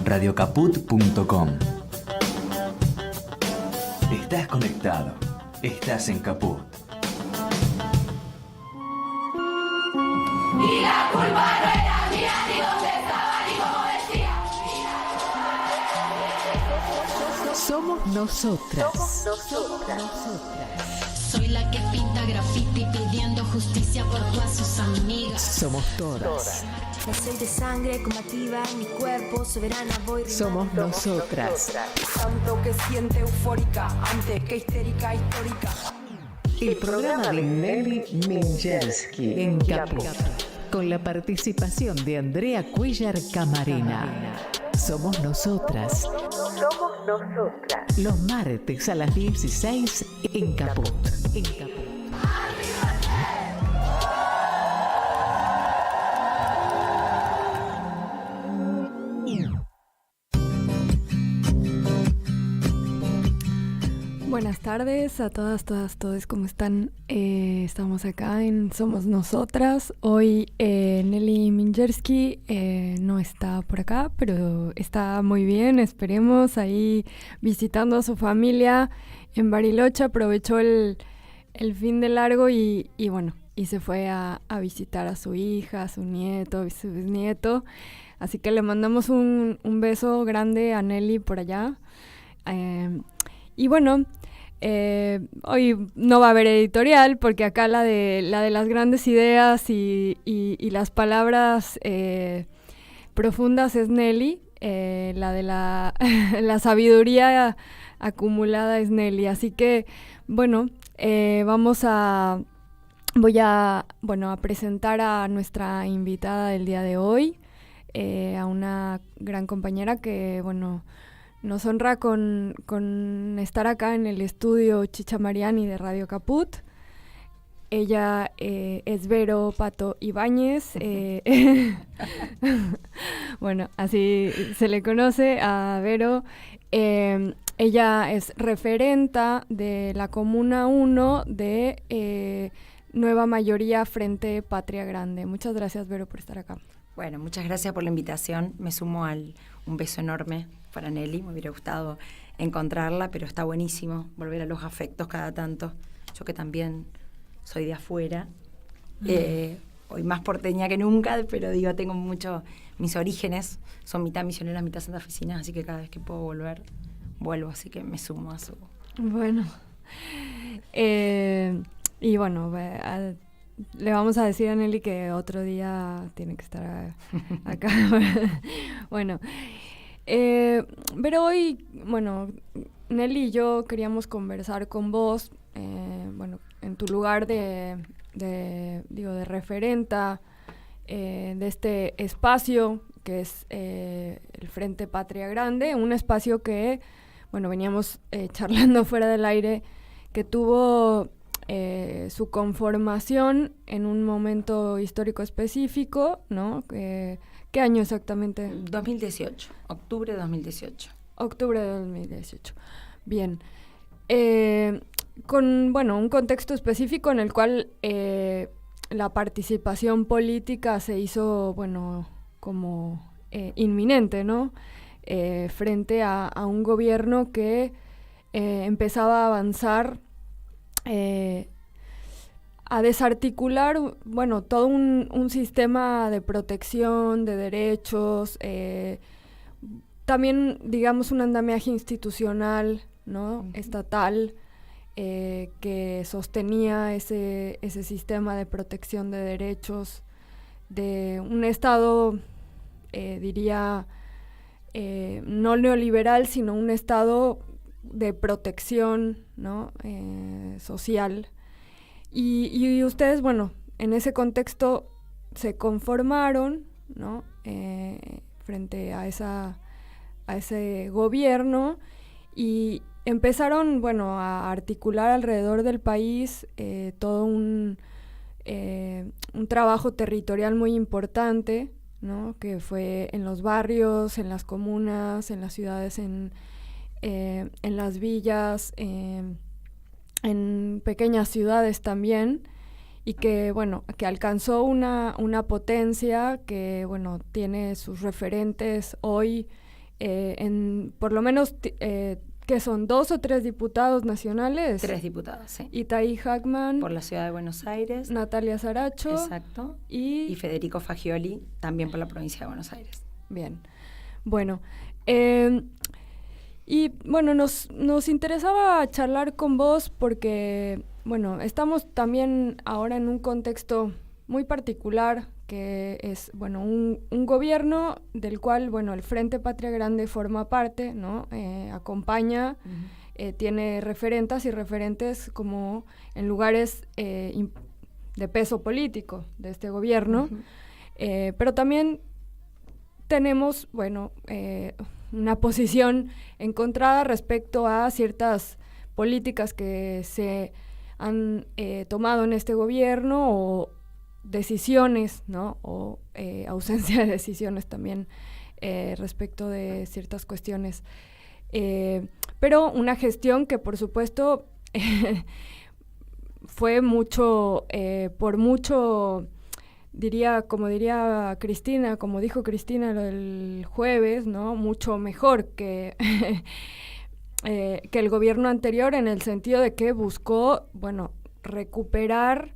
radiocaput.com. Estás conectado. Estás en Caput. Y la culpa no era mía, ni dónde estaba, ni como decía. Somos nosotras. Soy la que pinta graffiti pidiendo justicia por todas sus amigas. Somos todas. No soy de sangre combativa, mi cuerpo soberana voy. Somos nosotras. Tanto que siente eufórica antes que histérica histórica. El programa de Nelly Minjersky en Caput, con la participación de Andrea Cuellar Camarena. Somos nosotras. Somos nosotras. Los martes a las 16 en Caput. Buenas tardes a todas, todos, ¿cómo están? Estamos acá en Somos Nosotras. Hoy Nelly Minjersky no está por acá, pero está muy bien, esperemos, ahí visitando a su familia en Bariloche. Aprovechó el fin de largo y bueno, y se fue a visitar a su hija, a su nieto, a su bisnieto. Así que le mandamos un beso grande a Nelly por allá. Y bueno, hoy no va a haber editorial porque acá la de las grandes ideas y las palabras profundas es Nelly, la de la sabiduría acumulada es Nelly. Así que bueno, voy a presentar a nuestra invitada del día de hoy, a una gran compañera que nos honra con estar acá en el estudio Chicha Mariani de Radio Caput. Ella es Vero Pato Ibáñez. Bueno, así se le conoce a Vero. Ella es referenta de la Comuna 1 de Nueva Mayoría Frente Patria Grande. Muchas gracias, Vero, por estar acá. Bueno, muchas gracias por la invitación. Me sumo un beso enorme para Nelly. Me hubiera gustado encontrarla, pero está buenísimo volver a los afectos cada tanto. Yo que también soy de afuera, hoy más porteña que nunca, pero digo, tengo mucho, mis orígenes son mitad misioneras, mitad santafesinas, así que cada vez que puedo volver, vuelvo, así que me sumo a su... Bueno, y bueno, le vamos a decir a Nelly que otro día tiene que estar acá. Bueno, pero hoy, Nelly y yo queríamos conversar con vos, en tu lugar de referenta de este espacio que es el Frente Patria Grande, un espacio que, veníamos charlando fuera del aire, que tuvo su conformación en un momento histórico específico, ¿no? ¿Qué año exactamente? 2018, octubre de 2018. Octubre de 2018. Bien. Con, un contexto específico en el cual la participación política se hizo, como inminente, ¿no? Frente a un gobierno que empezaba a avanzar a desarticular, todo un sistema de protección de derechos, también, digamos, un andamiaje institucional, ¿no? Estatal, que sostenía ese sistema de protección de derechos de un Estado, diría, no neoliberal, sino un Estado de protección, ¿no? Social. Y ustedes, en ese contexto se conformaron, ¿no? Frente a ese gobierno y empezaron, a articular alrededor del país todo un trabajo territorial muy importante, ¿no? Que fue en los barrios, en las comunas, en las ciudades, en las villas, en pequeñas ciudades también, y que alcanzó una potencia que tiene sus referentes hoy por lo menos, ¿qué son? 2 o 3 diputados nacionales. 3 diputados, sí. Itai Hackman. Por la Ciudad de Buenos Aires. Natalia Saracho. Exacto. Y Federico Fagioli, también por la provincia de Buenos Aires. Bien. Bueno, y bueno, nos interesaba charlar con vos porque, bueno, estamos también ahora en un contexto muy particular que es, bueno, un gobierno del cual, bueno, el Frente Patria Grande forma parte, ¿no? Acompaña, tiene referentas y referentes como en lugares de peso político de este gobierno, pero también tenemos, bueno, una posición encontrada respecto a ciertas políticas que se han tomado en este gobierno o decisiones, ¿no? O ausencia de decisiones también respecto de ciertas cuestiones. Pero una gestión que, por supuesto, fue mucho, por mucho, como diría Cristina, como dijo Cristina el jueves, ¿no? Mucho mejor que el gobierno anterior, en el sentido de que buscó, bueno, recuperar,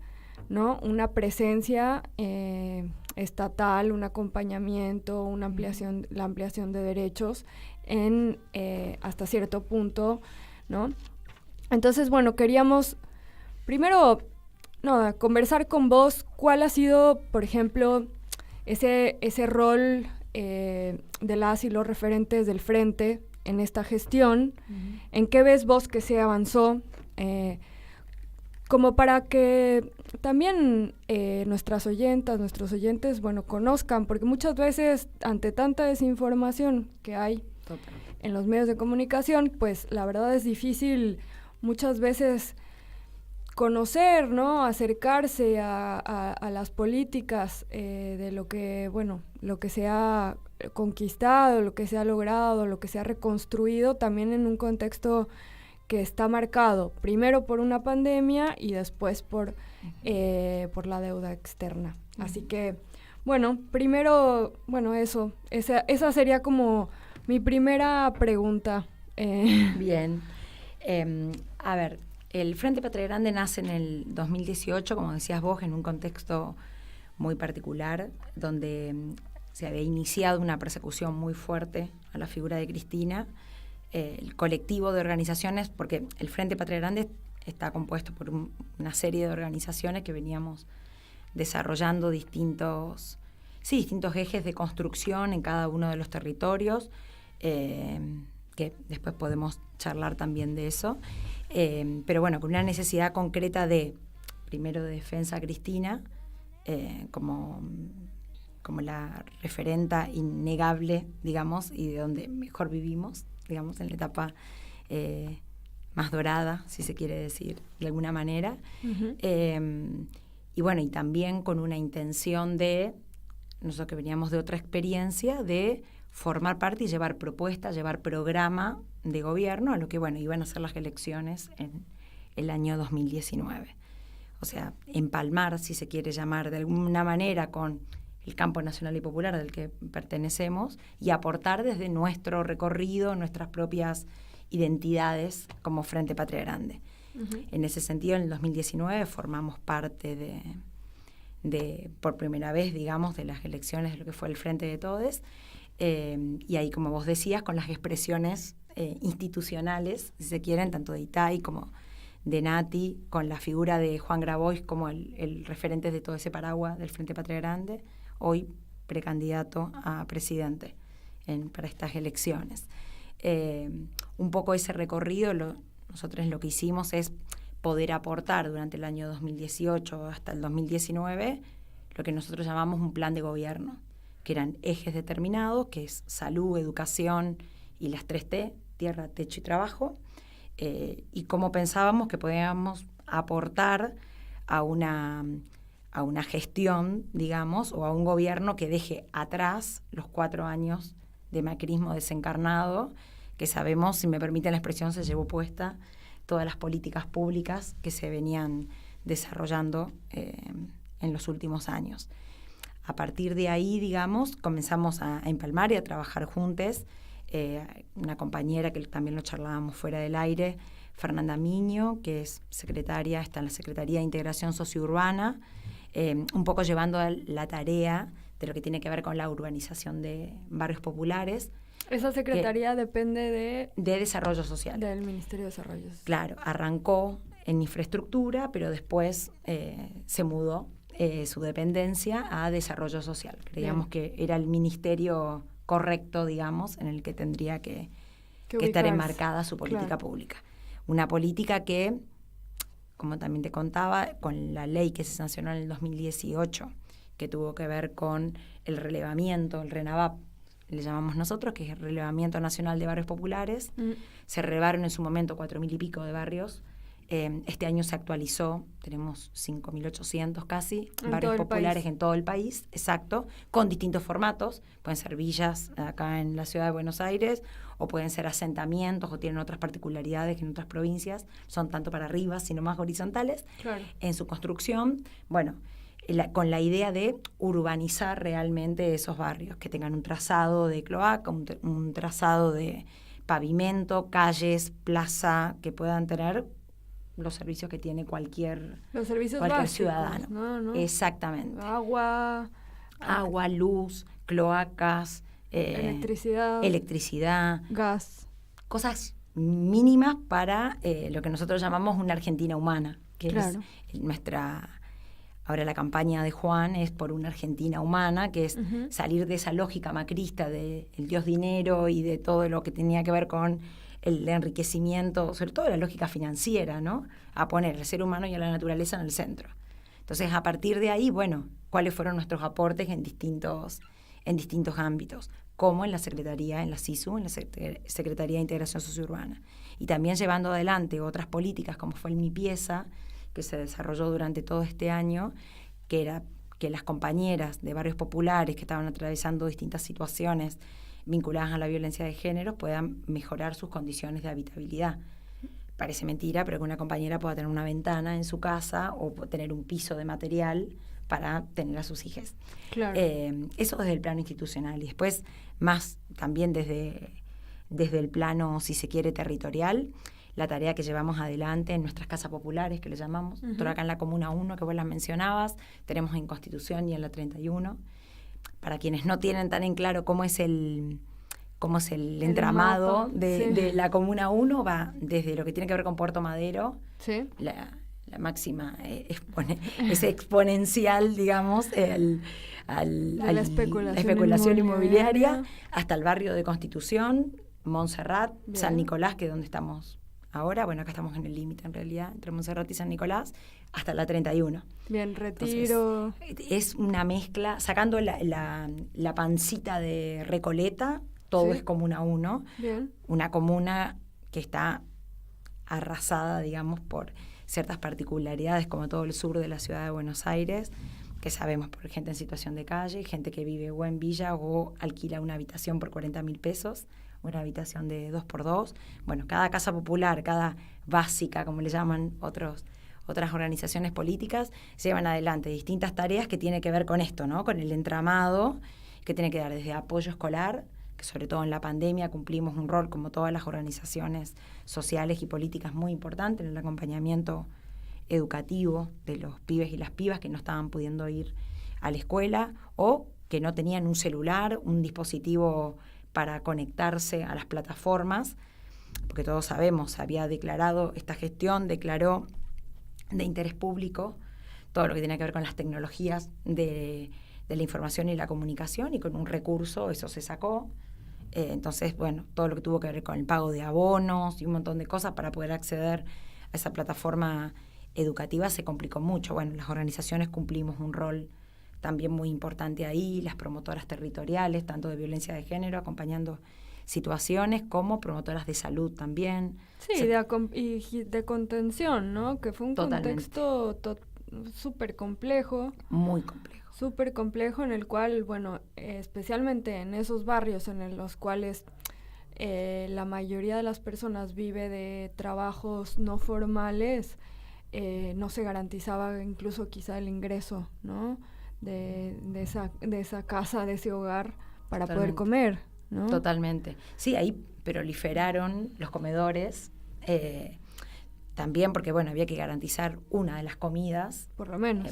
¿no? Una presencia estatal, un acompañamiento, la ampliación de derechos en hasta cierto punto, ¿no? Entonces, bueno, queríamos primero conversar con vos cuál ha sido, por ejemplo, ese rol de las y los referentes del Frente en esta gestión, en qué ves vos que se avanzó, como para que también nuestros oyentes, bueno, conozcan, porque muchas veces ante tanta desinformación que hay en los medios de comunicación, pues la verdad es difícil muchas veces conocer, ¿no? Acercarse a las políticas de lo que, bueno, lo que se ha conquistado, lo que se ha logrado, lo que se ha reconstruido, también en un contexto que está marcado primero por una pandemia y después por la deuda externa. Así que, bueno, primero, bueno, esa sería como mi primera pregunta. Bien. A ver, el Frente Patria Grande nace en el 2018, como decías vos, en un contexto muy particular, donde se había iniciado una persecución muy fuerte a la figura de Cristina. El colectivo de organizaciones, porque el Frente Patria Grande está compuesto por una serie de organizaciones que veníamos desarrollando distintos ejes de construcción en cada uno de los territorios, que después podemos charlar también de eso, pero bueno, con una necesidad concreta primero de defensa a Cristina, como la referenta innegable, digamos, y de donde mejor vivimos, digamos, en la etapa más dorada, si se quiere decir de alguna manera. Y bueno, y también con una intención de, nosotros que veníamos de otra experiencia, de formar parte y llevar propuestas, llevar programa de gobierno a lo que, bueno, iban a ser las elecciones en el año 2019. O sea, empalmar, si se quiere llamar de alguna manera, con el campo nacional y popular del que pertenecemos y aportar desde nuestro recorrido, nuestras propias identidades como Frente Patria Grande. En ese sentido, en el 2019 formamos parte de por primera vez, digamos, de las elecciones de lo que fue el Frente de Todes, y ahí, como vos decías, con las expresiones institucionales, si se quieren, tanto de Itai como de Nati, con la figura de Juan Grabois como el referente de todo ese paraguas del Frente Patria Grande, hoy precandidato a presidente para estas elecciones. Un poco ese recorrido, nosotros lo que hicimos es poder aportar durante el año 2018 hasta el 2019 lo que nosotros llamamos un plan de gobierno, que eran ejes determinados, que es salud, educación y las 3T, tierra, techo y trabajo, y cómo pensábamos que podíamos aportar a una gestión, digamos, o a un gobierno que deje atrás los 4 años de macrismo desencarnado, que sabemos, si me permiten la expresión, se llevó puesta todas las políticas públicas que se venían desarrollando en los últimos años. A partir de ahí, digamos, comenzamos a empalmar y a trabajar juntos una compañera que también lo charlábamos fuera del aire, Fernanda Miño, que es secretaria, está en la Secretaría de Integración Sociourbana, un poco llevando la tarea de lo que tiene que ver con la urbanización de barrios populares. Esa secretaría depende de Desarrollo Social. Del Ministerio de Desarrollo Social. Claro, arrancó en infraestructura, pero después se mudó su dependencia a Desarrollo Social. Creíamos que era el ministerio correcto, digamos, en el que tendría que estar enmarcada su política pública. Una política que, como también te contaba, con la ley que se sancionó en el 2018, que tuvo que ver con el relevamiento, el RENAVAP, le llamamos nosotros, que es el Relevamiento Nacional de Barrios Populares. Se relevaron en su momento 4.000 y pico de barrios. Este año se actualizó, tenemos 5.800 casi barrios populares en todo el país, exacto, con distintos formatos. Pueden ser villas acá en la ciudad de Buenos Aires, o pueden ser asentamientos, o tienen otras particularidades que en otras provincias son tanto para arriba, sino más horizontales. Claro. En su construcción, bueno, con la idea de urbanizar realmente esos barrios, que tengan un trazado de cloaca, un trazado de pavimento, calles, plaza, que puedan tener los servicios que tiene cualquier básicos, ciudadano. ¿No? Exactamente. Agua, luz, cloacas, electricidad, gas. Cosas mínimas para lo que nosotros llamamos una Argentina humana, que es nuestra... Ahora la campaña de Juan es por una Argentina humana, que es salir de esa lógica macrista del Dios dinero y de todo lo que tenía que ver con el enriquecimiento, sobre todo la lógica financiera, ¿no? A poner al ser humano y a la naturaleza en el centro. Entonces, a partir de ahí, bueno, ¿cuáles fueron nuestros aportes en distintos ámbitos? Como en la Secretaría, en la SISU, en la Secretaría de Integración Sociourbana. Y también llevando adelante otras políticas, como fue el Mi Pieza, que se desarrolló durante todo este año, que era que las compañeras de barrios populares que estaban atravesando distintas situaciones vinculadas a la violencia de género puedan mejorar sus condiciones de habitabilidad. Parece mentira, pero que una compañera pueda tener una ventana en su casa o tener un piso de material para tener a sus hijas. Claro. Eso desde el plano institucional. Y después, más también desde el plano, si se quiere, territorial, la tarea que llevamos adelante en nuestras casas populares, que le llamamos. Nosotros acá en la Comuna 1, que vos las mencionabas, tenemos en Constitución y en la 31. Para quienes no tienen tan en claro cómo es el entramado de la Comuna 1, va desde lo que tiene que ver con Puerto Madero, la máxima es exponencial, digamos, la especulación inmobiliaria, hasta el barrio de Constitución, Montserrat, San Nicolás, que es donde estamos ahora. Bueno, acá estamos en el límite, en realidad, entre Montserrat y San Nicolás, hasta la 31. Bien, Retiro. Entonces, es una mezcla, sacando la pancita de Recoleta, todo es Comuna 1. Bien. Una comuna que está arrasada, digamos, por ciertas particularidades, como todo el sur de la ciudad de Buenos Aires, que sabemos por gente en situación de calle, gente que vive o en villa o alquila una habitación por 40.000 pesos, una habitación de 2x2. Bueno, cada casa popular, cada básica, como le llaman otras organizaciones políticas, llevan adelante distintas tareas que tienen que ver con esto, ¿no? Con el entramado, que tiene que dar desde apoyo escolar, que sobre todo en la pandemia cumplimos un rol, como todas las organizaciones sociales y políticas, muy importante en el acompañamiento educativo de los pibes y las pibas que no estaban pudiendo ir a la escuela o que no tenían un celular, un dispositivo para conectarse a las plataformas, porque todos sabemos, esta gestión declaró de interés público todo lo que tiene que ver con las tecnologías de la información y la comunicación, y con un recurso eso se sacó. Entonces, bueno, todo lo que tuvo que ver con el pago de abonos y un montón de cosas para poder acceder a esa plataforma educativa se complicó mucho. Bueno, las organizaciones cumplimos un rol también muy importante ahí, las promotoras territoriales, tanto de violencia de género, acompañando situaciones, como promotoras de salud también. Sí, y de contención, ¿no? Que fue un contexto súper complejo. Muy complejo. Súper complejo, en el cual, bueno, especialmente en esos barrios en los cuales la mayoría de las personas vive de trabajos no formales, no se garantizaba incluso quizá el ingreso, ¿no? de esa casa, de ese hogar, para poder comer, ¿no? Totalmente. Sí, ahí proliferaron los comedores, también porque, bueno, había que garantizar una de las comidas. Por lo menos.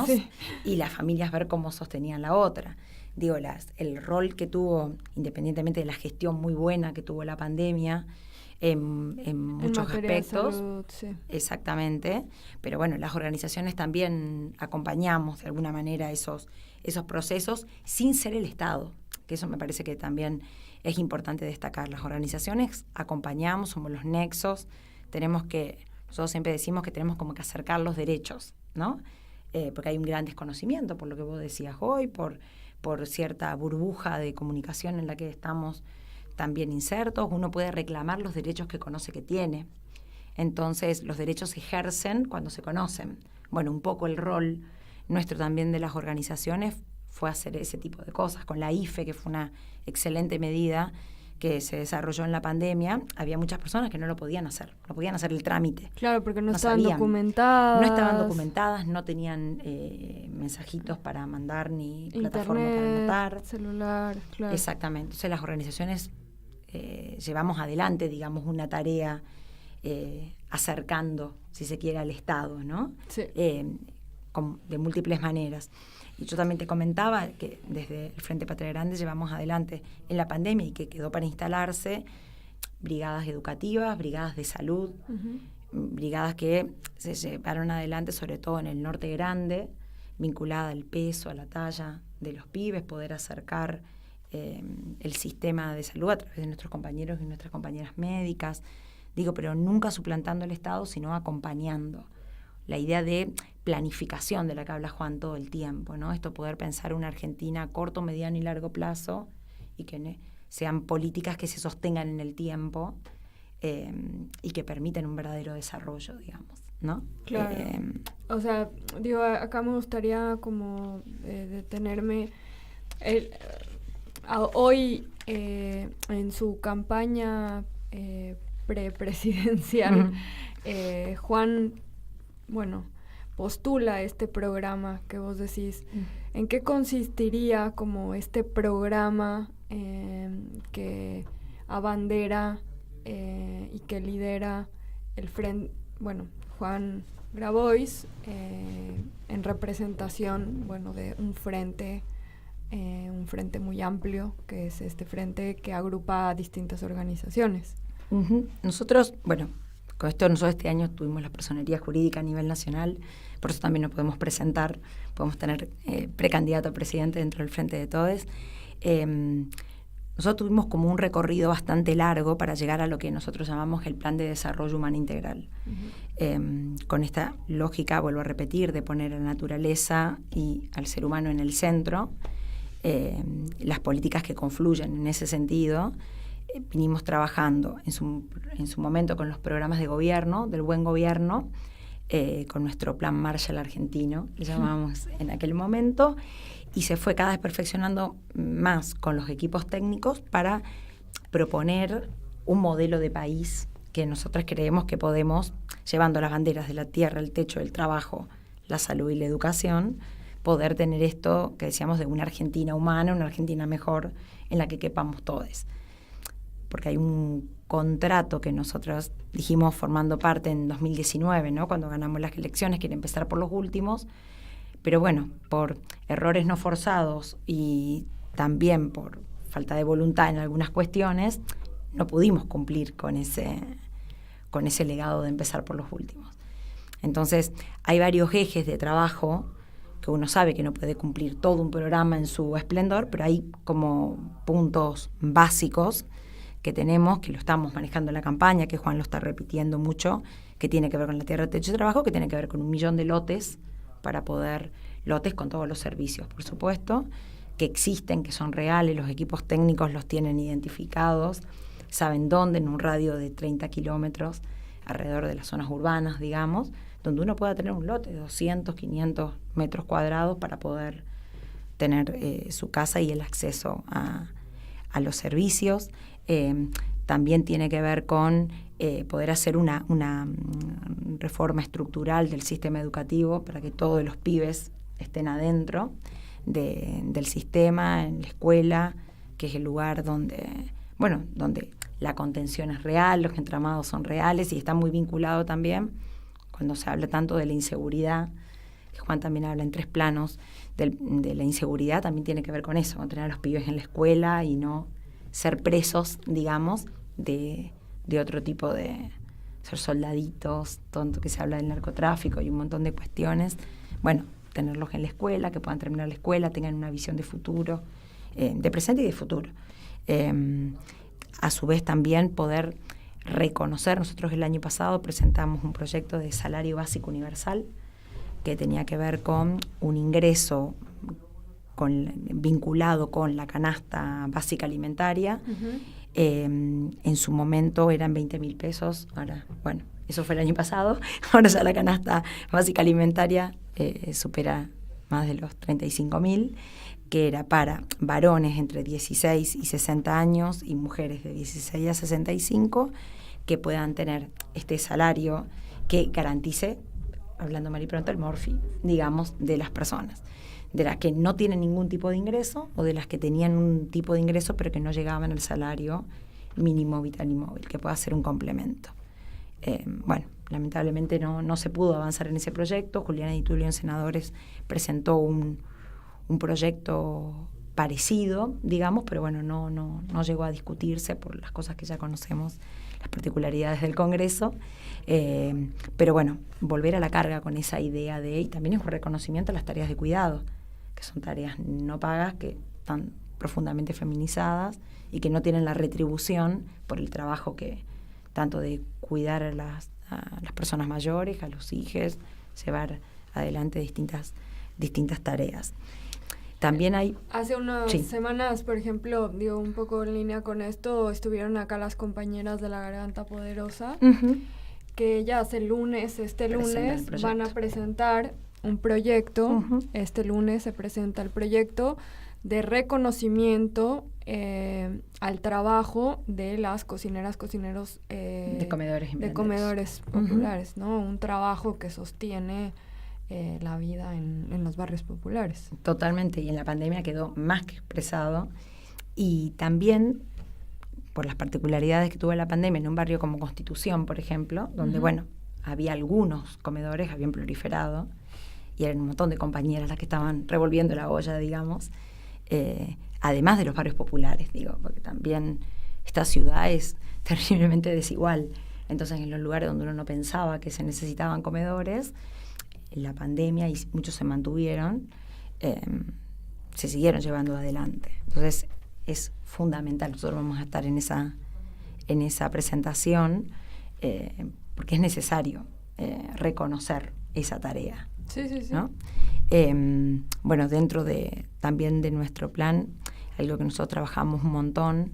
Sí. Y las familias ver cómo sostenían la otra. Digo, el rol que tuvo, independientemente de la gestión muy buena que tuvo la pandemia, en muchos aspectos. De salud, sí. Exactamente. Pero bueno, las organizaciones también acompañamos de alguna manera esos procesos sin ser el Estado, que eso me parece que también es importante destacar. Las organizaciones acompañamos, somos los nexos, nosotros siempre decimos que tenemos como que acercar los derechos, ¿no? Porque hay un gran desconocimiento, por lo que vos decías hoy, por cierta burbuja de comunicación en la que estamos también insertos. Uno puede reclamar los derechos que conoce que tiene. Entonces, los derechos se ejercen cuando se conocen. Bueno, un poco el rol nuestro también de las organizaciones fue hacer ese tipo de cosas. Con la IFE, que fue una excelente medida que se desarrolló en la pandemia, había muchas personas que no lo podían hacer el trámite. Claro, porque no estaban sabían, documentadas. No estaban documentadas, no tenían mensajitos para mandar ni plataforma para anotar. Celular, claro. Exactamente. Entonces las organizaciones llevamos adelante, digamos, una tarea acercando, si se quiere, al Estado, ¿no? Sí. De múltiples maneras. Y yo también te comentaba que desde el Frente Patria Grande llevamos adelante en la pandemia y que quedó para instalarse brigadas educativas, brigadas de salud, brigadas que se llevaron adelante sobre todo en el norte grande, vinculada al peso, a la talla de los pibes, poder acercar el sistema de salud a través de nuestros compañeros y nuestras compañeras médicas, pero nunca suplantando el Estado, sino acompañando. La idea de planificación de la que habla Juan todo el tiempo, ¿no? Esto, poder pensar una Argentina a corto, mediano y largo plazo y que sean políticas que se sostengan en el tiempo y que permiten un verdadero desarrollo, digamos, ¿no? Claro. O sea, acá me gustaría como detenerme. Hoy, en su campaña prepresidencial, Juan, postula este programa que vos decís. ¿En qué consistiría como este programa que abandera y que lidera el frente, Juan Grabois, en representación, de un frente muy amplio, que es este frente que agrupa a distintas organizaciones? Nosotros, con esto nosotros este año tuvimos la personería jurídica a nivel nacional, por eso también nos podemos presentar, podemos tener precandidato a presidente dentro del Frente de Todes. Nosotros tuvimos como un recorrido bastante largo para llegar a lo que nosotros llamamos el Plan de Desarrollo Humano Integral. Con esta lógica, vuelvo a repetir, de poner a la naturaleza y al ser humano en el centro, las políticas que confluyen en ese sentido. Vinimos trabajando en su momento con los programas de gobierno, del buen gobierno, con nuestro plan Marshall argentino, le llamábamos en aquel momento, y se fue cada vez perfeccionando más con los equipos técnicos para proponer un modelo de país que nosotros creemos que podemos, llevando las banderas de la tierra, el techo, el trabajo, la salud y la educación, poder tener esto que decíamos de una Argentina humana, una Argentina mejor, en la que quepamos todos. Porque hay un contrato que nosotros dijimos formando parte en 2019, ¿no? Cuando ganamos las elecciones, quiere empezar por los últimos, pero por errores no forzados y también por falta de voluntad en algunas cuestiones, no pudimos cumplir con ese legado de empezar por los últimos. Entonces, hay varios ejes de trabajo que uno sabe que no puede cumplir todo un programa en su esplendor, pero hay como puntos básicos que tenemos, que lo estamos manejando en la campaña, que Juan lo está repitiendo mucho, que tiene que ver con la tierra, techo y trabajo, que tiene que ver con 1 millón de lotes para poder, lotes con todos los servicios, por supuesto, que existen, que son reales, los equipos técnicos los tienen identificados, saben dónde, en un radio de 30 kilómetros, alrededor de las zonas urbanas, digamos, donde uno pueda tener un lote de 200, 500 metros cuadrados para poder tener su casa y el acceso a los servicios. También tiene que ver con poder hacer una reforma estructural del sistema educativo para que todos los pibes estén adentro del sistema, en la escuela, que es el lugar donde la contención es real, los entramados son reales y está muy vinculado también, cuando se habla tanto de la inseguridad, que Juan también habla en 3 planos, de la inseguridad también tiene que ver con eso, con tener a los pibes en la escuela y no ser presos, digamos, de otro tipo de ser soldaditos, tonto que se habla del narcotráfico y un montón de cuestiones. Bueno, tenerlos en la escuela, que puedan terminar la escuela, tengan una visión de futuro, de presente y de futuro. A su vez también poder reconocer, nosotros el año pasado presentamos un proyecto de salario básico universal que tenía que ver con un ingreso vinculado con la canasta básica alimentaria. En su momento eran 20.000 pesos, ahora, bueno, eso fue el año pasado, ahora ya la canasta básica alimentaria supera más de los 35.000, que era para varones entre 16 y 60 años y mujeres de 16 a 65, que puedan tener este salario que garantice, hablando mal y pronto, el morfi, digamos, de las personas, de las que no tienen ningún tipo de ingreso o de las que tenían un tipo de ingreso pero que no llegaban al salario mínimo vital y móvil, que pueda ser un complemento. Bueno, lamentablemente no se pudo avanzar en ese proyecto. Juliana Di Tulio en Senadores presentó un proyecto parecido, digamos, pero bueno, no llegó a discutirse por las cosas que ya conocemos, las particularidades del Congreso. Pero bueno, volver a la carga con esa idea y también es un reconocimiento a las tareas de cuidado, que son tareas no pagas, que están profundamente feminizadas y que no tienen la retribución por el trabajo que tanto de cuidar a las personas mayores, a los hijos, llevar adelante distintas tareas. También hay... Hace unas semanas, por ejemplo, digo, un poco en línea con esto, estuvieron acá las compañeras de La Garganta Poderosa, que ellas este lunes van a presentar un proyecto, este lunes se presenta el proyecto de reconocimiento al trabajo de las cocineros de comedores populares, ¿no? Un trabajo que sostiene la vida en los barrios populares. Totalmente, y en la pandemia quedó más que expresado, y también por las particularidades que tuvo la pandemia en un barrio como Constitución, por ejemplo, donde, bueno, había algunos comedores, habían proliferado, y eran un montón de compañeras las que estaban revolviendo la olla, digamos, además de los barrios populares, digo, porque también esta ciudad es terriblemente desigual. Entonces, en los lugares donde uno no pensaba que se necesitaban comedores, la pandemia, y muchos se mantuvieron, se siguieron llevando adelante. Entonces es fundamental, nosotros vamos a estar en esa presentación, porque es necesario reconocer esa tarea. Sí. ¿No? Bueno, dentro también de nuestro plan, algo que nosotros trabajamos un montón,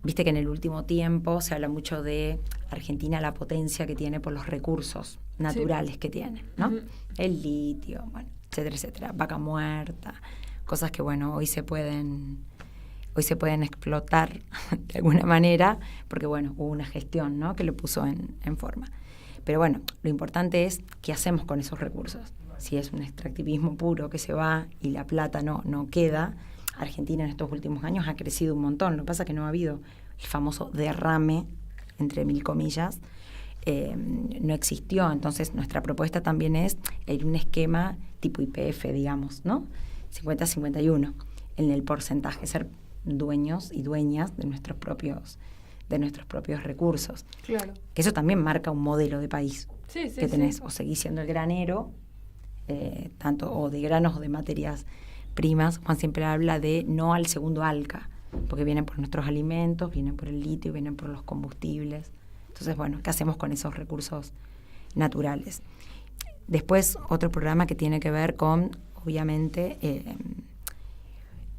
viste que en el último tiempo se habla mucho de Argentina, la potencia que tiene por los recursos naturales que tiene, ¿no? El litio, bueno, etcétera, vaca muerta, cosas que, bueno, hoy se pueden explotar de alguna manera, porque, bueno, hubo una gestión, ¿no?, que lo puso en forma. Pero, bueno, lo importante es qué hacemos con esos recursos. Si es un extractivismo puro que se va y la plata no queda, Argentina en estos últimos años ha crecido un montón. Lo que pasa es que no ha habido el famoso derrame, entre mil comillas, no existió. Entonces, nuestra propuesta también es un esquema tipo YPF, digamos, ¿no? 50-51, en el porcentaje, ser dueños y dueñas de nuestros propios recursos. Claro. Que eso también marca un modelo de país que tenés. O seguís siendo el granero, tanto o de granos o de materias primas. Juan siempre habla de no al segundo ALCA, porque vienen por nuestros alimentos, vienen por el litio, vienen por los combustibles. Entonces, bueno, ¿qué hacemos con esos recursos naturales? Después, otro programa que tiene que ver con, obviamente,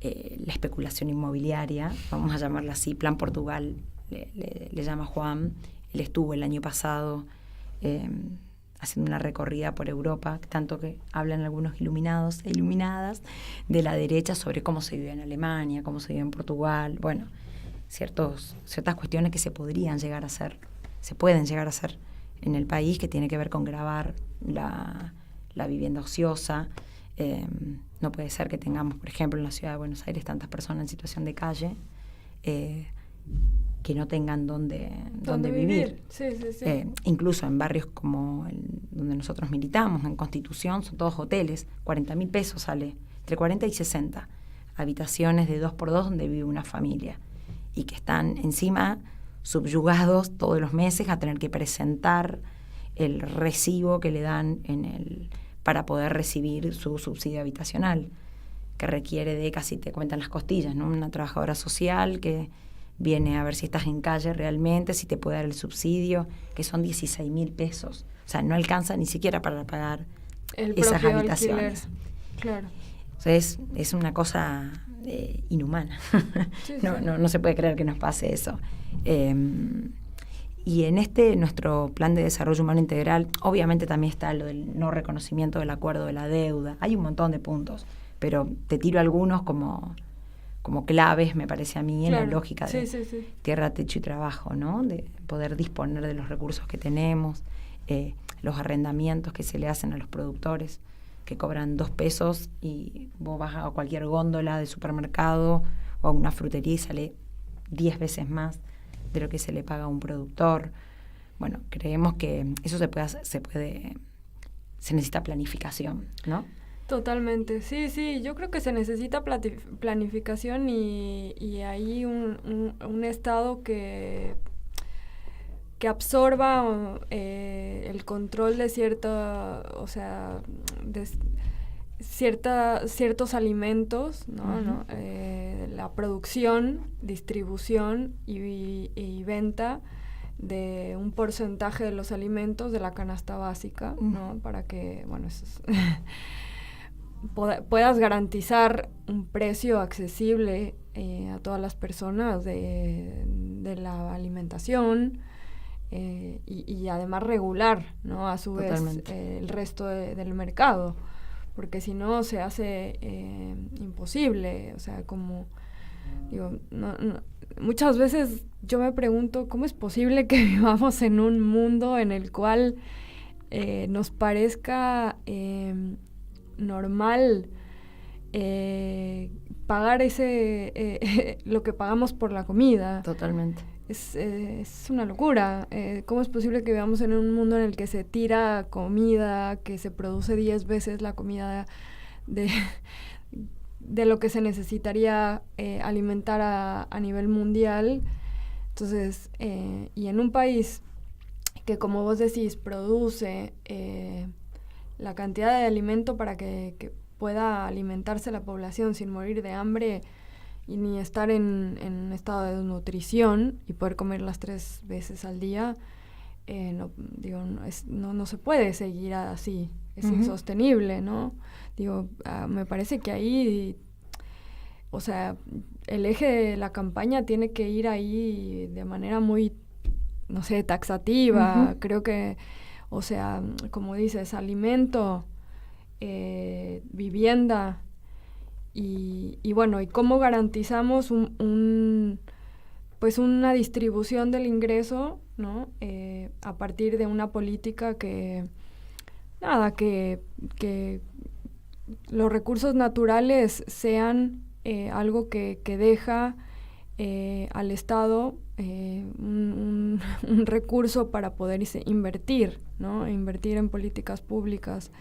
la especulación inmobiliaria, vamos a llamarla así. Plan Portugal le llama Juan. Él estuvo el año pasado haciendo una recorrida por Europa, tanto que hablan algunos iluminados e iluminadas de la derecha sobre cómo se vive en Alemania, cómo se vive en Portugal. Bueno, ciertas cuestiones que se pueden llegar a hacer en el país, que tiene que ver con gravar la vivienda ociosa, No puede ser que tengamos, por ejemplo, en la ciudad de Buenos Aires tantas personas en situación de calle que no tengan dónde vivir. Sí. Incluso en barrios como donde nosotros militamos, en Constitución, son todos hoteles, 40.000 pesos sale, entre 40 y 60 habitaciones de 2x2 donde vive una familia, y que están encima subyugados todos los meses a tener que presentar el recibo que le dan para poder recibir su subsidio habitacional, que requiere de, casi te cuentan las costillas, ¿no? Una trabajadora social que viene a ver si estás en calle realmente, si te puede dar el subsidio, que son 16.000 pesos. O sea, no alcanza ni siquiera para pagar esas habitaciones. Alquiler. Claro. Entonces, es una cosa inhumana. No se puede creer que nos pase eso. Y en nuestro plan de desarrollo humano integral, obviamente también está lo del no reconocimiento del acuerdo de la deuda. Hay un montón de puntos, pero te tiro algunos como claves, me parece a mí, en la lógica de tierra, techo y trabajo, ¿no? De poder disponer de los recursos que tenemos, los arrendamientos que se le hacen a los productores, que cobran 2 pesos y vos vas a cualquier góndola de supermercado o a una frutería y sale 10 veces más de lo que se le paga a un productor. Bueno, creemos que eso se necesita planificación, ¿no? Totalmente, sí, yo creo que se necesita planificación y hay un Estado que absorba el control de ciertos alimentos, ¿no? La producción, distribución y venta de un porcentaje de los alimentos de la canasta básica, ¿no? Para que, puedas garantizar un precio accesible a todas las personas de la alimentación, y además regular, ¿no? A su vez el resto del mercado, porque si no se hace imposible. O sea, como digo, muchas veces yo me pregunto cómo es posible que vivamos en un mundo en el cual nos parezca normal pagar lo que pagamos por la comida. Totalmente. Es una locura. ¿Cómo es posible que vivamos en un mundo en el que se tira comida, que se produce 10 veces la comida de lo que se necesitaría alimentar a nivel mundial? Entonces, y en un país que, como vos decís, produce la cantidad de alimento para que pueda alimentarse la población sin morir de hambre y ni estar en un estado de desnutrición y poder comer las 3 veces al día, no se puede seguir así. Es insostenible, ¿no? Me parece que ahí, o sea, el eje de la campaña tiene que ir ahí de manera muy, taxativa. Creo que, o sea, como dices, alimento, vivienda, y cómo garantizamos una distribución del ingreso, ¿no? A partir de una política que los recursos naturales sean algo que deja al Estado un recurso para poder invertir, ¿no? Invertir en políticas públicas.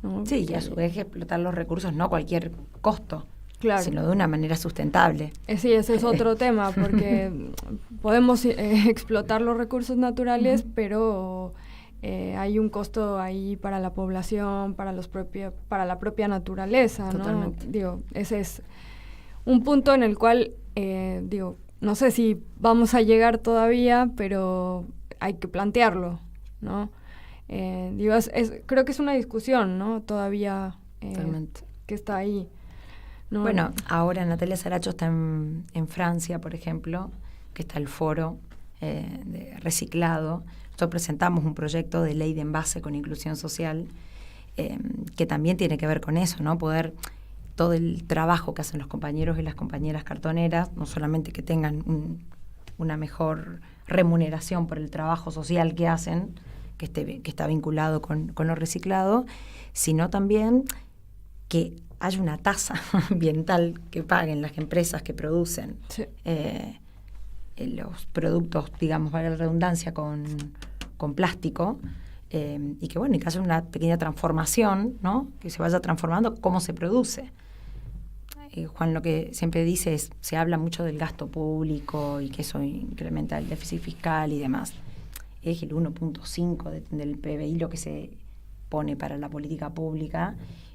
¿No? Sí, y a su vez explotar los recursos no a cualquier costo, sino de una manera sustentable. Sí, ese es otro tema, porque podemos explotar los recursos naturales, pero hay un costo ahí para la población, para la propia naturaleza. Totalmente. ¿No? Ese es un punto en el cual, no sé si vamos a llegar todavía, pero hay que plantearlo, ¿no? Creo que es una discusión, ¿no? Todavía que está ahí, ¿no? Bueno, ahora Natalia Saracho está en Francia, por ejemplo, que está el foro de reciclado. Nosotros presentamos un proyecto de ley de envase con inclusión social, que también tiene que ver con eso, ¿no? Poder todo el trabajo que hacen los compañeros y las compañeras cartoneras, no solamente que tengan una mejor remuneración por el trabajo social que hacen, que está vinculado con lo reciclado, sino también que haya una tasa ambiental que paguen las empresas que producen los productos, digamos, para la redundancia, con plástico, y que bueno, y que haya una pequeña transformación, ¿no? Que se vaya transformando cómo se produce. Juan lo que siempre dice es, se habla mucho del gasto público y que eso incrementa el déficit fiscal y demás. Es el 1.5 del PBI lo que se pone para la política pública,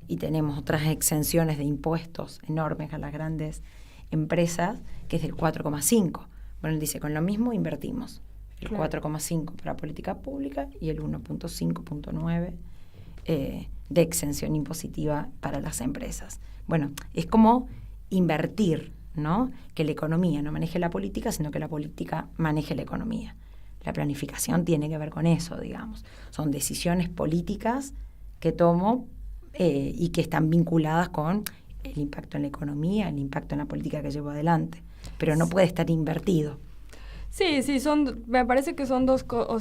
y tenemos otras exenciones de impuestos enormes a las grandes empresas, que es del 4,5. Bueno, él dice, con lo mismo invertimos el 4,5 para política pública y el 1.5.9 de exención impositiva para las empresas. Bueno, es como invertir, ¿no? Que la economía no maneje la política, sino que la política maneje la economía. La planificación tiene que ver con eso, digamos. Son decisiones políticas que tomo y que están vinculadas con el impacto en la economía, el impacto en la política que llevo adelante. Pero no puede estar invertido. Sí, me parece que son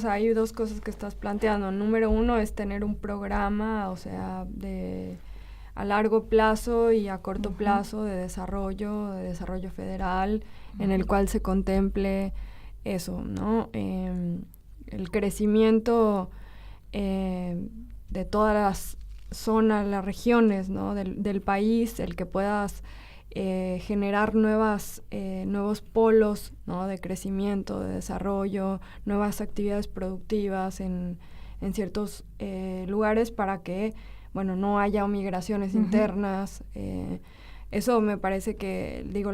hay dos cosas que estás planteando. Número uno es tener un programa, o sea, a largo plazo y a corto plazo de desarrollo federal, en el cual se contemple eso, ¿no? El crecimiento de todas las zonas, las regiones, ¿no? del país, el que puedas generar nuevos polos, ¿no? De crecimiento, de desarrollo, nuevas actividades productivas en ciertos lugares para que, bueno, no haya migraciones internas. Eso me parece que, digo,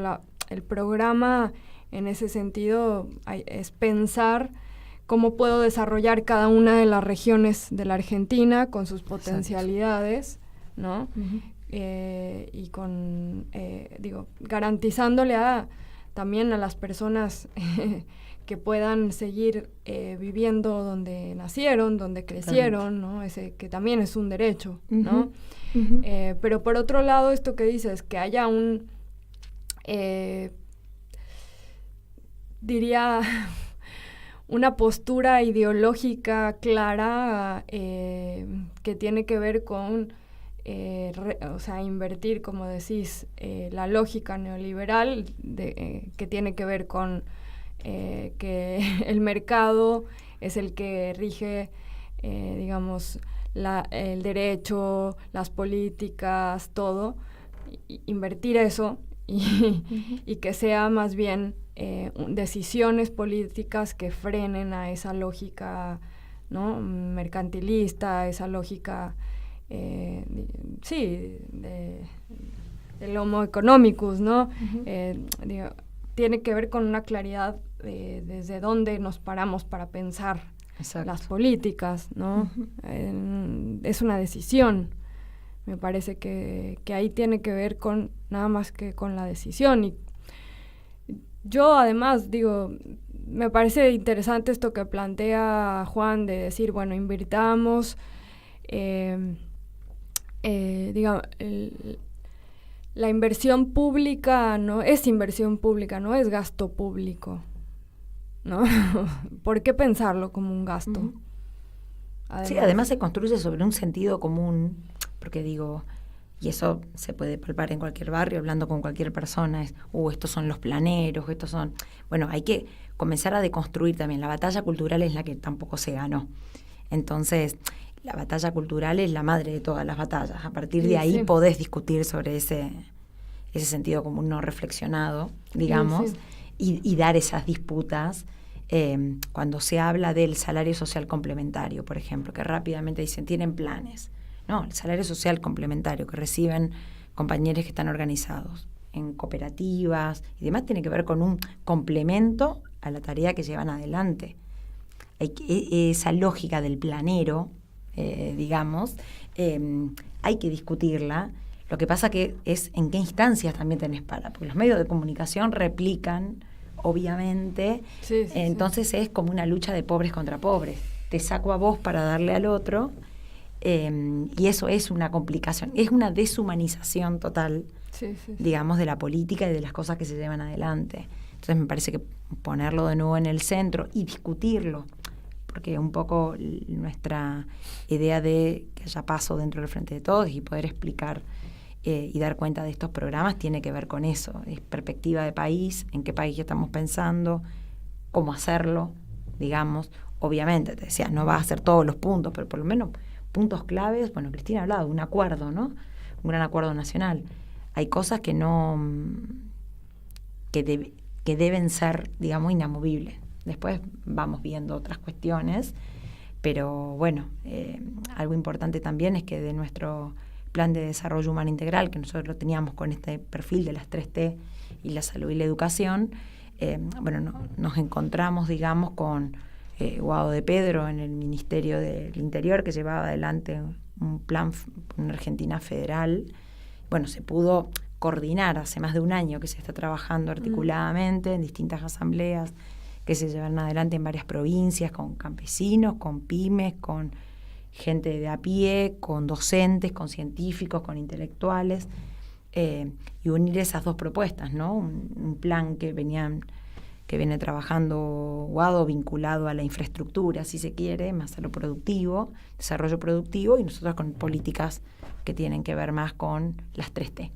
el programa en ese sentido es pensar cómo puedo desarrollar cada una de las regiones de la Argentina con sus potencialidades, ¿no? Y con, garantizándole también a las personas que puedan seguir viviendo donde nacieron, donde crecieron, ¿no? Que también es un derecho, ¿no? Pero por otro lado, esto que dices, que haya diría, una postura ideológica clara que tiene que ver con invertir, como decís, la lógica neoliberal que tiene que ver con que el mercado es el que rige, digamos, el derecho, las políticas, todo. Invertir eso y que sea más bien decisiones políticas que frenen a esa lógica, ¿no? Mercantilista, esa lógica del homo economicus, ¿no? Tiene que ver con una claridad desde dónde nos paramos para pensar las políticas, ¿no? Es una decisión. Me parece que ahí tiene que ver con nada más que con la decisión. Y yo además me parece interesante esto que plantea Juan de decir, bueno, invirtamos, la inversión pública no es inversión pública, no es gasto público, ¿no? ¿Por qué pensarlo como un gasto? Además se construye sobre un sentido común, porque y eso se puede palpar en cualquier barrio, hablando con cualquier persona, estos son los planeros, estos son... Bueno, hay que comenzar a deconstruir también. La batalla cultural es la que tampoco se ganó. Entonces, la batalla cultural es la madre de todas las batallas. A partir de ahí podés discutir sobre ese sentido común no reflexionado, digamos, y dar esas disputas. Cuando se habla del salario social complementario, por ejemplo, que rápidamente dicen, tienen planes. No, el salario social complementario que reciben compañeros que están organizados en cooperativas y demás tiene que ver con un complemento a la tarea que llevan adelante. Esa lógica del planero, hay que discutirla. Lo que pasa que es en qué instancias también tenés porque los medios de comunicación replican, obviamente, entonces es como una lucha de pobres contra pobres. Te saco a vos para darle al otro. Y eso es una complicación, es una deshumanización total, digamos, de la política y de las cosas que se llevan adelante. Entonces me parece que ponerlo de nuevo en el centro y discutirlo, porque un poco nuestra idea de que haya paso dentro del Frente de Todos y poder explicar y dar cuenta de estos programas tiene que ver con eso, es perspectiva de país, en qué país estamos pensando, cómo hacerlo, digamos. Obviamente, te decía, no va a hacer todos los puntos, pero por lo menos puntos claves. Bueno, Cristina ha hablado de un acuerdo, ¿no? Un gran acuerdo nacional. Hay cosas que no... que deben ser, digamos, inamovibles. Después vamos viendo otras cuestiones, pero bueno, algo importante también es que de nuestro plan de desarrollo humano integral, que nosotros lo teníamos con este perfil de las 3T y la salud y la educación, nos encontramos, digamos, con Guado de Pedro en el Ministerio del Interior, que llevaba adelante un plan, una Argentina federal. Bueno, se pudo coordinar hace más de un año que se está trabajando articuladamente en distintas asambleas que se llevan adelante en varias provincias, con campesinos, con pymes, con gente de a pie, con docentes, con científicos, con intelectuales, y unir esas dos propuestas, ¿no? Un plan que viene trabajando Guado vinculado a la infraestructura, si se quiere, más a lo productivo, desarrollo productivo, y nosotros con políticas que tienen que ver más con las 3T.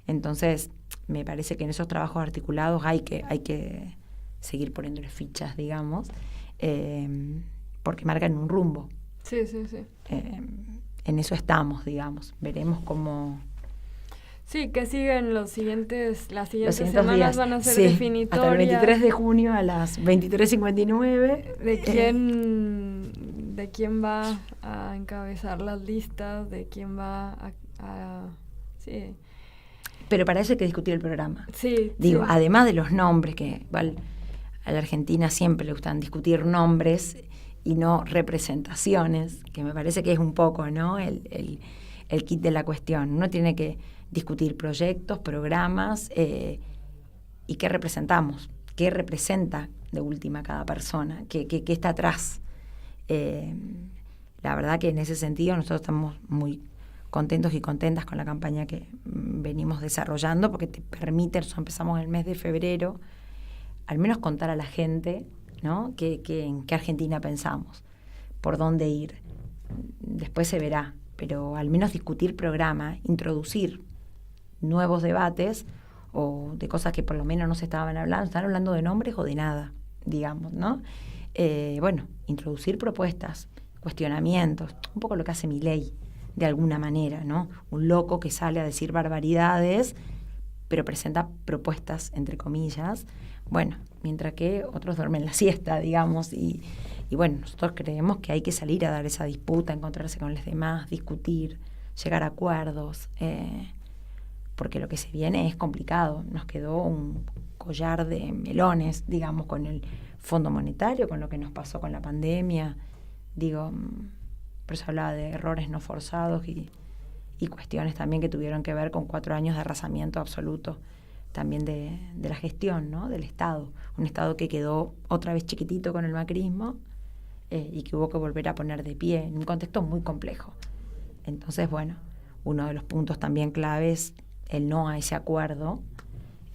Entonces, me parece que en esos trabajos articulados hay que seguir poniéndole fichas, digamos, porque marcan un rumbo. Sí. En eso estamos, digamos. Veremos cómo... Sí, que siguen las siguientes semanas días. Van a ser sí, definitorias. Hasta el 23 de junio a las 23:59. De quién va a encabezar las listas, de quién va a sí. Pero para eso hay que discutir el programa. Sí. Digo, además de los nombres, que igual a la Argentina siempre le gustan discutir nombres y no representaciones, que me parece que es un poco, ¿no?, el kit de la cuestión. Uno tiene que discutir proyectos, programas, y qué representamos, qué representa de última cada persona, qué está atrás. La verdad que en ese sentido nosotros estamos muy contentos y contentas con la campaña que venimos desarrollando, porque te permite, nosotros empezamos en el mes de febrero, al menos contar a la gente, ¿no?, en qué Argentina pensamos, por dónde ir. Después se verá, pero al menos discutir programa, introducir nuevos debates o de cosas que por lo menos no se estaban hablando de nombres o de nada, digamos, ¿no? Introducir propuestas, cuestionamientos, un poco lo que hace Milei, de alguna manera, ¿no? Un loco que sale a decir barbaridades, pero presenta propuestas, entre comillas, mientras que otros duermen la siesta, digamos, y nosotros creemos que hay que salir a dar esa disputa, encontrarse con los demás, discutir, llegar a acuerdos, porque lo que se viene es complicado. Nos quedó un collar de melones, digamos, con el Fondo Monetario, con lo que nos pasó con la pandemia, por eso hablaba de errores no forzados y cuestiones también que tuvieron que ver con 4 años de arrasamiento absoluto también de la gestión, ¿no?, del Estado. Un Estado que quedó otra vez chiquitito con el macrismo, y que hubo que volver a poner de pie en un contexto muy complejo. Entonces, uno de los puntos también claves, el no a ese acuerdo,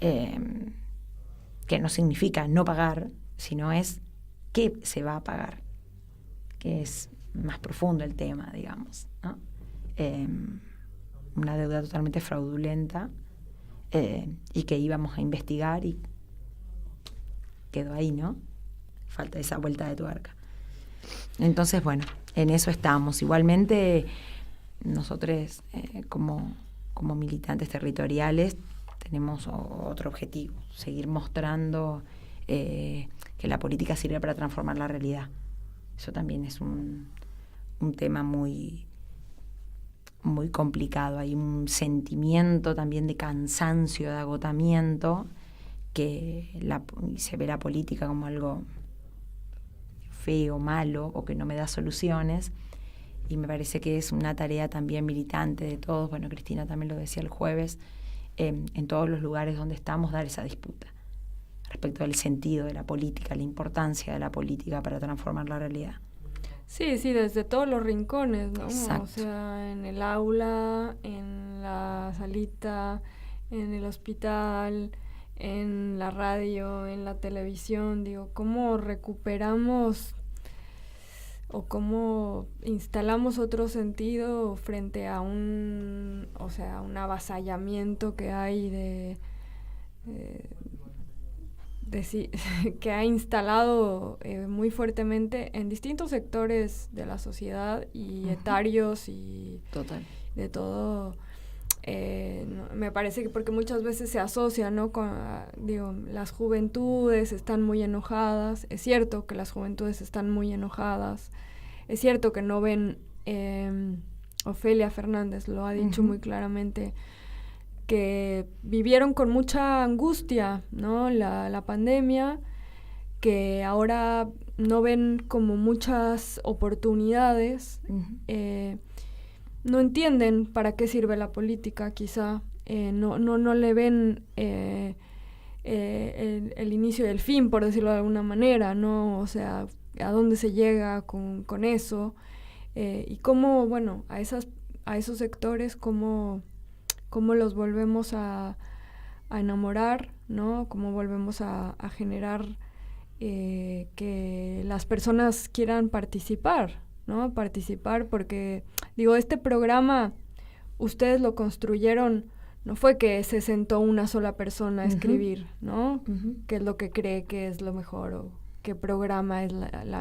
que no significa no pagar, sino es qué se va a pagar, que es más profundo el tema, digamos, ¿no? Una deuda totalmente fraudulenta, y que íbamos a investigar y quedó ahí, ¿no? Falta esa vuelta de tuerca. Entonces, en eso estamos. Igualmente, nosotros como militantes territoriales tenemos otro objetivo, seguir mostrando que la política sirve para transformar la realidad. Eso también es un tema muy, muy complicado. Hay un sentimiento también de cansancio, de agotamiento, que se ve la política como algo feo, malo, o que no me da soluciones, y me parece que es una tarea también militante de todos. Cristina también lo decía el jueves, en todos los lugares donde estamos, dar esa disputa respecto al sentido de la política, la importancia de la política para transformar la realidad. Sí, desde todos los rincones, ¿no? Exacto. O sea, en el aula, en la salita, en el hospital, en la radio, en la televisión. ¿Cómo recuperamos o cómo instalamos otro sentido frente a un avasallamiento que hay que ha instalado muy fuertemente en distintos sectores de la sociedad y etarios y Total. de todo. Me parece que porque muchas veces se asocia, ¿no? Las juventudes están muy enojadas. Es cierto que las juventudes están muy enojadas. Es cierto que no ven, Ofelia Fernández lo ha dicho muy claramente, que vivieron con mucha angustia, ¿no? La pandemia, que ahora no ven como muchas oportunidades. No entienden para qué sirve la política, quizá. No le ven el inicio y el fin, por decirlo de alguna manera, ¿no? O sea, a dónde se llega con eso. Y cómo, bueno, a esos sectores, cómo los volvemos a enamorar, ¿no? Cómo volvemos a generar que las personas quieran participar, ¿no? Participar porque, este programa, ustedes lo construyeron, no fue que se sentó una sola persona a escribir, ¿no? ¿Qué es lo que cree que es lo mejor o qué programa es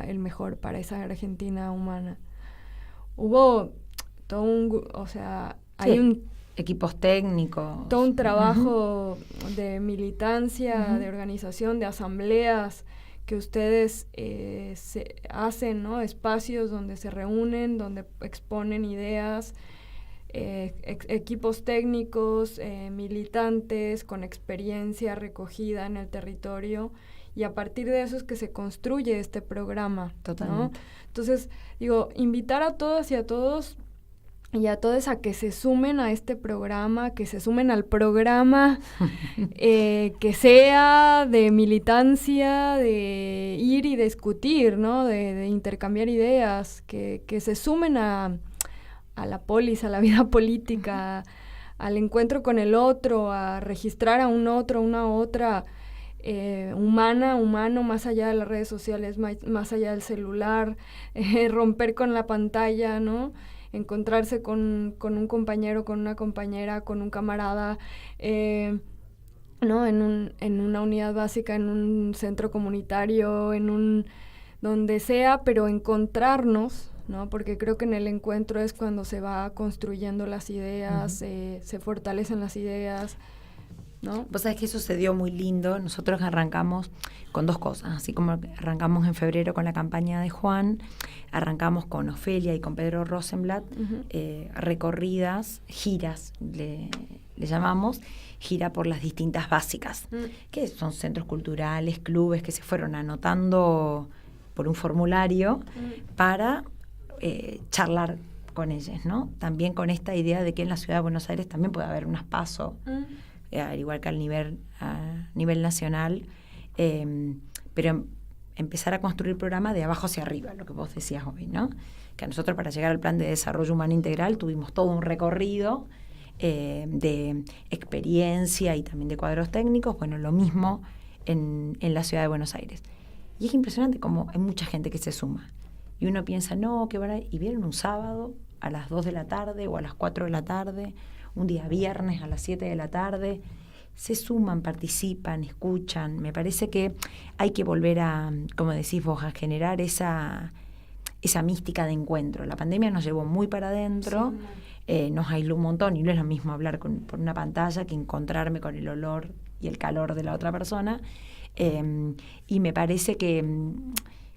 el mejor para esa Argentina humana? Hubo todo hay equipos técnicos. Todo un trabajo de militancia, de organización, de asambleas que ustedes se hacen, ¿no? Espacios donde se reúnen, donde exponen ideas, equipos técnicos, militantes con experiencia recogida en el territorio, y a partir de eso es que se construye este programa, ¿no? Entonces, invitar a todas y a todos y a todos a que se sumen a este programa, que se sumen al programa, que sea de militancia, de ir y discutir, ¿no? De intercambiar ideas, que se sumen a la polis, a la vida política, al encuentro con el otro, a registrar a un otro, una otra, humano, más allá de las redes sociales, más allá del celular, romper con la pantalla, ¿no? Encontrarse con un compañero, con una compañera, con un camarada, ¿no? En una unidad básica, en un centro comunitario, donde sea, pero encontrarnos, ¿no? Porque creo que en el encuentro es cuando se va construyendo las ideas, se fortalecen las ideas, ¿no? Vos sabés que eso se dio muy lindo. Nosotros arrancamos con dos cosas, así como arrancamos en febrero con la campaña de Juan, arrancamos con Ofelia y con Pedro Rosenblatt, recorridas, giras, le llamamos, gira por las distintas básicas, que son centros culturales, clubes que se fueron anotando por un formulario para charlar con ellos, ¿no? También con esta idea de que en la ciudad de Buenos Aires también puede haber unas PASO, al igual que a nivel nacional, pero empezar a construir programas de abajo hacia arriba, lo que vos decías hoy, ¿no? Que a nosotros, para llegar al Plan de Desarrollo Humano Integral, tuvimos todo un recorrido de experiencia y también de cuadros técnicos. Bueno, lo mismo en la ciudad de Buenos Aires. Y es impresionante cómo hay mucha gente que se suma. Y uno piensa, no, que van a... Y vienen un sábado a las 2 de la tarde o a las 4 de la tarde, un día viernes a las 7 de la tarde, se suman, participan, escuchan. Me parece que hay que volver a, como decís vos, a generar esa mística de encuentro. La pandemia nos llevó muy para adentro, nos aisló un montón, y no es lo mismo hablar por una pantalla que encontrarme con el olor y el calor de la otra persona. Y me parece que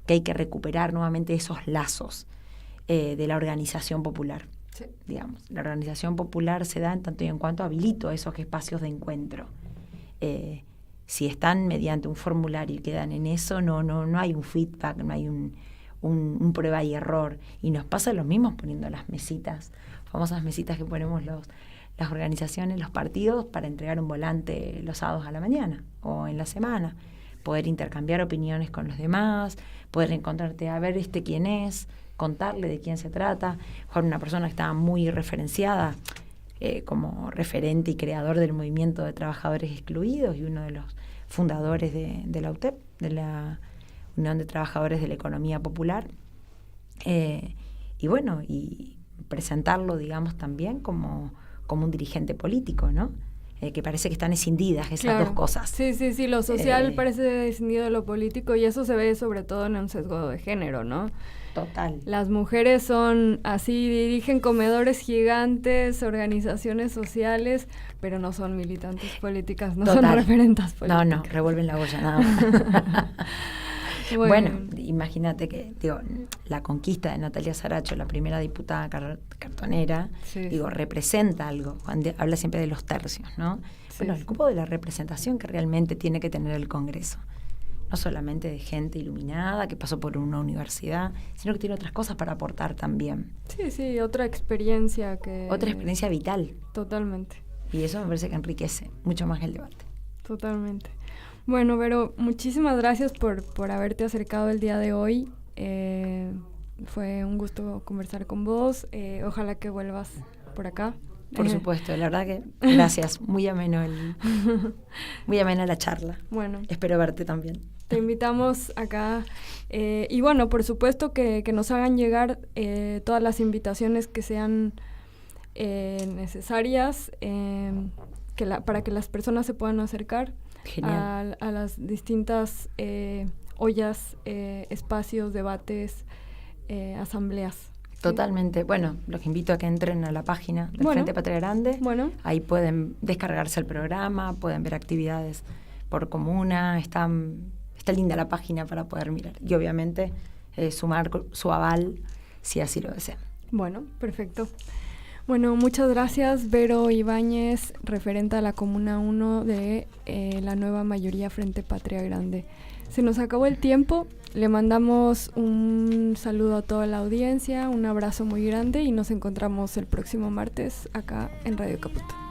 hay que recuperar nuevamente esos lazos de la organización popular. Sí. Digamos, la organización popular se da en tanto y en cuanto habilito esos espacios de encuentro. Si están mediante un formulario y quedan en eso, no hay un feedback, no hay un prueba y error. Y nos pasa lo mismo poniendo las mesitas, famosas mesitas que ponemos las organizaciones, los partidos, para entregar un volante los sábados a la mañana o en la semana. Poder intercambiar opiniones con los demás, poder encontrarte a ver quién es, contarle de quién se trata. Juan, una persona que estaba muy referenciada como referente y creador del movimiento de trabajadores excluidos y uno de los fundadores de la UTEP, de la Unión de Trabajadores de la Economía Popular, Y bueno, y presentarlo, digamos, también como un dirigente político, ¿no? Que parece que están escindidas esas dos cosas. Sí, lo social parece escindido de lo político, y eso se ve sobre todo en un sesgo de género, ¿no? Total. Las mujeres son así, dirigen comedores gigantes, organizaciones sociales, pero no son militantes políticas, no son referentas políticas. No, revuelven la olla, nada más. Bueno, imagínate que, digo, la conquista de Natalia Saracho, la primera diputada cartonera, representa algo. Cuando habla siempre de los tercios, ¿no? Bueno, el cupo de la representación que realmente tiene que tener el Congreso. No solamente de gente iluminada que pasó por una universidad, sino que tiene otras cosas para aportar también. Sí, otra experiencia Otra experiencia vital. Totalmente. Y eso me parece que enriquece mucho más el debate. Totalmente. Bueno, Vero, muchísimas gracias por haberte acercado el día de hoy. Fue un gusto conversar con vos. Ojalá que vuelvas por acá. Por supuesto, la verdad que gracias. Muy amena la charla. Bueno. Espero verte también. Te invitamos acá. Y bueno, por supuesto que nos hagan llegar todas las invitaciones que sean necesarias para que las personas se puedan acercar a las distintas ollas, espacios, debates, asambleas. Totalmente. Bueno, los invito a que entren a la página del Frente Patria Grande. Bueno. Ahí pueden descargarse el programa, pueden ver actividades por comuna. Está linda la página para poder mirar. Y obviamente sumar su aval si así lo desean. Bueno, perfecto. Bueno, muchas gracias, Vero Ibáñez, referente a la Comuna 1 de la nueva mayoría Frente Patria Grande. Se nos acabó el tiempo, le mandamos un saludo a toda la audiencia, un abrazo muy grande y nos encontramos el próximo martes acá en Radio Caput.